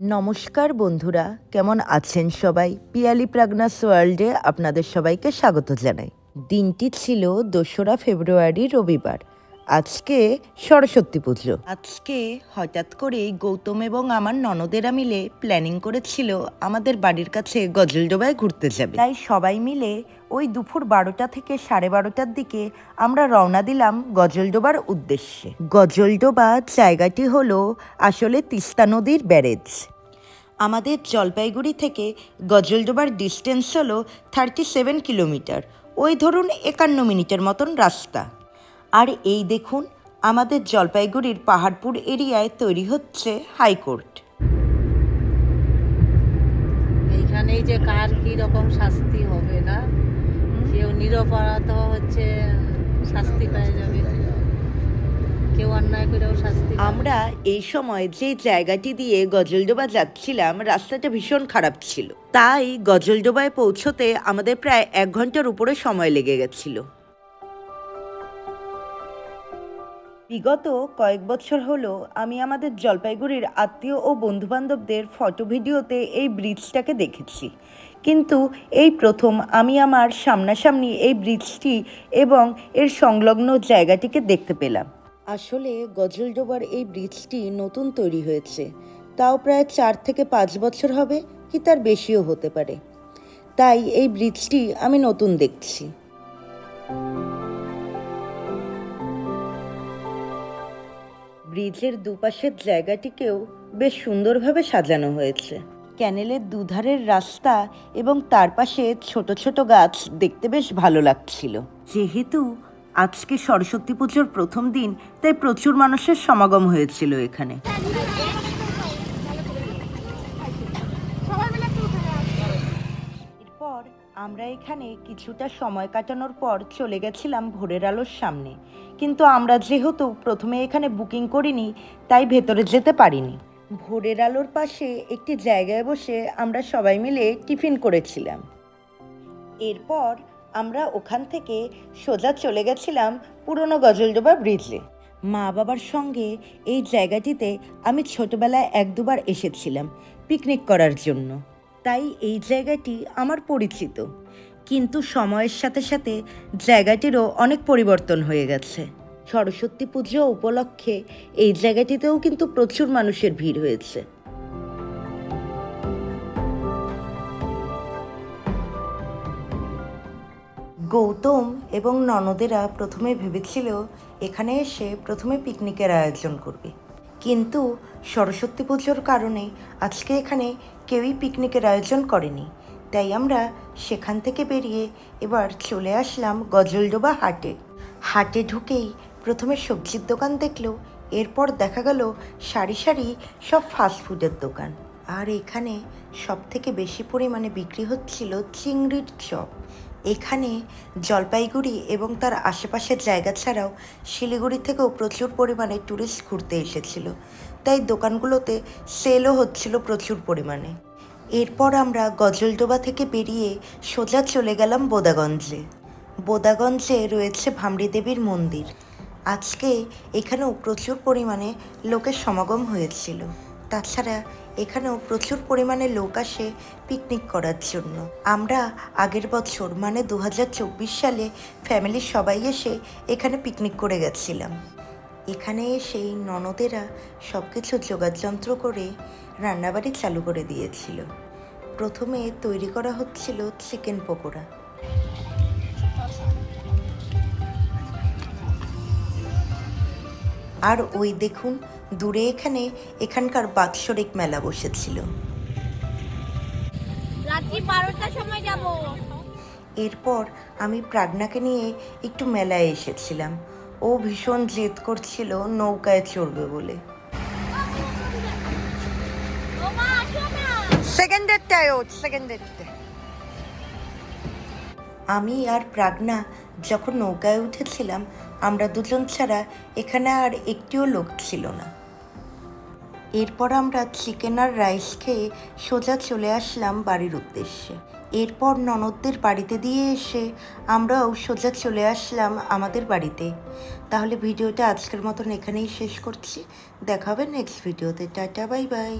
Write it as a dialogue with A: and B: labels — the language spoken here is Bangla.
A: নমস্কার বন্ধুরা, কেমন আছেন সবাই? পিয়ালি প্রাগনাস ওয়ার্ল্ডে আপনাদের সবাইকে স্বাগত জানাই। দিনটি ছিল 2রা ফেব্রুয়ারি, রবিবার। আজকে সরস্বতী পুজো। আজকে হঠাৎ করেই গৌতম এবং আমার ননদেরা মিলে প্ল্যানিং করেছিল আমাদের বাড়ির কাছে গজলডোবায় ঘুরতে যাবে। তাই সবাই মিলে ওই দুপুর 12টা থেকে 12:30টার দিকে আমরা রওনা দিলাম গজলডোবার উদ্দেশ্যে। গজলডোবা জায়গাটি হলো আসলে তিস্তা নদীর ব্যারেজ। আমাদের জলপাইগুড়ি থেকে গজলডোবার ডিস্টেন্স হলো 37 কিলোমিটার, ওই ধরুন 51 মিনিটের মতন রাস্তা। আর এই দেখুন, আমাদের জলপাইগুড়ির পাহাড়পুর এরিয়ায় তৈরি হচ্ছে হাইকোর্ট।
B: এইখানেই যে কার কি রকম শাস্তি হবে, না কেউ নিরপরাধ হচ্ছে শাস্তি পেয়ে যাবে, কেউ অন্যায় করেও শাস্তি পাবে।
A: আমরা এই সময় যে জায়গাটি দিয়ে গজলডোবা যাচ্ছিলাম, রাস্তাটা ভীষণ খারাপ ছিল, তাই গজলডোবায় পৌঁছতে আমাদের প্রায় 1 ঘন্টার উপরে সময় লেগে গেছিল। বিগত কয়েক বছর হলো আমি আমাদের জলপাইগুড়ির আত্মীয় ও বন্ধুবান্ধবদের ফটো ভিডিওতে এই ব্রিজটাকে দেখেছি, কিন্তু এই প্রথম আমি আমার সামনাসামনি এই ব্রিজটি এবং এর সংলগ্ন জায়গাটিকে দেখতে পেলাম। আসলে গজলডোবার এই ব্রিজটি নতুন তৈরি হয়েছে, তাও প্রায় 4 থেকে 5 বছর হবে, কি তার বেশিও হতে পারে। তাই এই ব্রিজটি আমি নতুন দেখছি। ব্রিজের দুপাশের জায়গাটিকেও বেশ সুন্দরভাবে সাজানো হয়েছে। ক্যানেলের দুধারের রাস্তা এবং তার পাশে ছোট ছোট গাছ দেখতে বেশ ভালো লাগছিল। যেহেতু আজকে সরস্বতী পুজোর প্রথম দিন, তাই প্রচুর মানুষের সমাগম হয়েছিল এখানে। এরপর আমরা এখানে কিছুটা সময় কাটানোর পর চলে গেছিলাম ভোরের আলোর সামনে, কিন্তু আমরা যেহেতু প্রথমে এখানে বুকিং করিনি, তাই ভেতরে যেতে পারিনি। ভোরের আলোর পাশে একটি জায়গায় বসে আমরা সবাই মিলে টিফিন করেছিলাম। এরপর আমরা ওখান থেকে সোজা চলে গেছিলাম পুরনো গজলডোবা ব্রিজে। মা বাবার সঙ্গে এই জায়গাটিতে আমি ছোটবেলায় 1-2বার এসেছিলাম পিকনিক করার জন্য, তাই এই জায়গাটি আমার পরিচিত। কিন্তু সময়ের সাথে সাথে জায়গাটিরও অনেক পরিবর্তন হয়ে গেছে। সরস্বতী পুজো উপলক্ষে এই জায়গাটিতেও কিন্তু প্রচুর মানুষের ভিড় হয়েছে। গৌতম এবং ননদেরা প্রথমে ভেবেছিল এখানে এসে প্রথমে পিকনিকের আয়োজন করবে, কিন্তু সরস্বতী পুজোর কারণে আজকে এখানে কেউই পিকনিকের আয়োজন করেনি। তাই আমরা সেখান থেকে বেরিয়ে এবার চলে আসলাম গজলডোবা হাটে। হাটে ঢুকেই প্রথমে সবজির দোকান দেখলো, এরপর দেখা গেল সারি সারি সব ফাস্টফুডের দোকান। আর এখানে সব থেকে বেশি পরিমাণে বিক্রি হচ্ছিল চিংড়ির চপ। এখানে জলপাইগুড়ি এবং তার আশেপাশের জায়গা ছাড়াও শিলিগুড়ি থেকেও প্রচুর পরিমাণে ট্যুরিস্ট ঘুরতে এসেছিল, তাই দোকানগুলোতে সেলও হচ্ছিল প্রচুর পরিমাণে। এরপর আমরা গজলডোবা থেকে বেরিয়ে সোজা চলে গেলাম বোদাগঞ্জে। বোদাগঞ্জে রয়েছে ভামড়ি দেবীর মন্দির। আজকে এখানেও প্রচুর পরিমাণে লোকের সমাগম হয়েছিল। তাছাড়া এখানেও প্রচুর পরিমাণে লোক আসে পিকনিক করার জন্য। আমরা আগের বছর মানে 2024 সালে ফ্যামিলির সবাই এসে এখানে পিকনিক করে গেছিলাম। এখানে এসেই ননদেরা সব কিছু যোগাযন্ত্র করে রান্নাবাড়ি চালু করে দিয়েছিল। প্রথমে তৈরি করা হচ্ছিল চিকেন পকোড়া। আর ওই দেখুন দূরে এখানকার বাৎসরিক মেলা বসেছিল।
C: রাত্রি 12টার সময় যাব।
A: এরপর আমি প্রাগনাকে নিয়ে একটু মেলায় এসেছিলাম। ও ভীষণ জেদ করছিল নৌকায় চড়বে বলে। আমি আর প্রাগনা যখন নৌকায় উঠেছিলাম, আমরা দুজন ছাড়া এখানে আর একটিও লোক ছিল না। এরপর আমরা চিকেন আর রাইস খেয়ে সোজা চলে আসলাম বাড়ির উদ্দেশ্যে। এরপর ননদদের বাড়িতে দিয়ে এসে আমরাও সোজা চলে আসলাম আমাদের বাড়িতে। তাহলে ভিডিওটা আজকের মতন এখানেই শেষ করছি। দেখা হবে নেক্সট ভিডিওতে। Tata, bye bye.